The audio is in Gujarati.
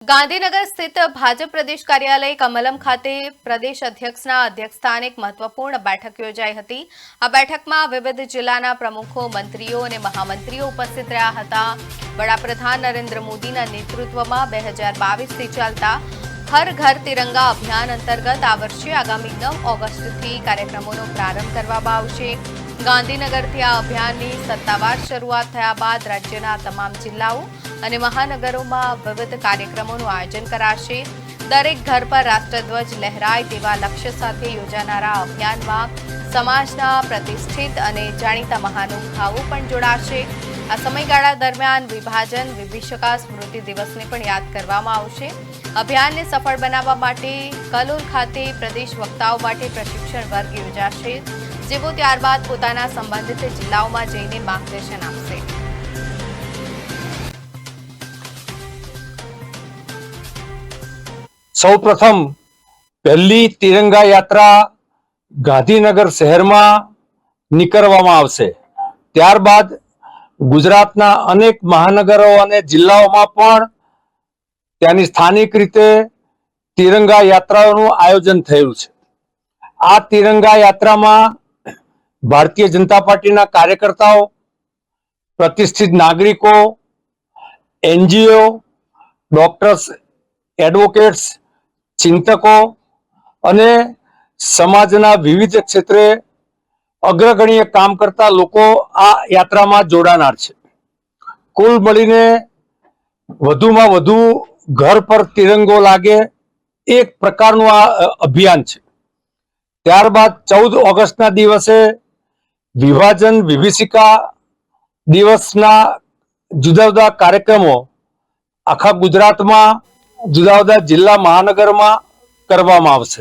ગાંધીનગર સ્થિત ભાજપ પ્રદેશ કાર્યાલય કમલમ ખાતે પ્રદેશ અધ્યક્ષના અધ્યક્ષસ્થાને એક મહત્વપૂર્ણ બેઠક યોજાઈ હતી। આ બેઠકમાં વિવિધ જિલ્લાના પ્રમુખો, મંત્રીઓ અને મહામંત્રીઓ ઉપસ્થિત રહ્યા હતા। વડાપ્રધાન નરેન્દ્ર મોદીના નેતૃત્વમાં 2022થી ચાલતા હર ઘર તિરંગા અભિયાન અંતર્ગત આ વર્ષે આગામી 9 ઓગસ્ટથી કાર્યક્રમોનો પ્રારંભ કરવામાં આવશે। ગાંધીનગરથી આ અભિયાનની સત્તાવાર શરૂઆત થયા બાદ રાજ્યના તમામ જિલ્લાઓ અને મહાનગરોમાં વિવિધ કાર્યક્રમોનું આયોજન કરાશે। દરેક ઘર પર રાષ્ટ્રધ્વજ લહેરાય તેવા લક્ષ્ય સાથે યોજાનારા અભિયાનમાં સમાજના પ્રતિષ્ઠિત અને જાણીતા મહાનુભાવો પણ જોડાશે। આ સમયગાળા દરમિયાન વિભાજન વિભીષકા સ્મૃતિ દિવસને પણ યાદ કરવામાં આવશે। અભિયાનને સફળ બનાવવા માટે કલોલ ખાતે પ્રદેશ વક્તાઓ માટે પ્રશિક્ષણ વર્ગ યોજાશે, જેઓ ત્યારબાદ પોતાના સંબંધિત જિલ્લાઓમાં જઈને માર્ગદર્શન આપશે। સૌપ્રથમ પહેલી તિરંગા યાત્રા ગાંધીનગર શહેરમાં નીકળવામાં આવશે। ત્યારબાદ ગુજરાતના અનેક મહાનગરો અને જિલ્લાઓમાં પણ ત્યાંની સ્થાનિક રીતે તિરંગા યાત્રાઓનું આયોજન થયું છે। આ તિરંગા યાત્રામાં ભારતીય જનતા પાર્ટીના કાર્યકર્તાઓ, પ્રતિષ્ઠિત નાગરિકો, એનજીઓ, ડોક્ટર્સ, એડવોકેટ્સ, ચિંતકો અને સમાજના વિવિધ ક્ષેત્રે અગ્રગણ્ય કામ કરતા લોકો આ યાત્રામાં જોડાનાર છે। કુલ મળીને વધુમાં વધુ ઘર પર તિરંગો લાગે એક પ્રકારનું આ અભિયાન છે। ત્યારબાદ 14 ઓગસ્ટના દિવસે વિભાજન વિભીષિકા દિવસના જુદા જુદા કાર્યક્રમો આખા ગુજરાતમાં જુદા જુદા જિલ્લા મહાનગરમાં કરવામાં આવશે।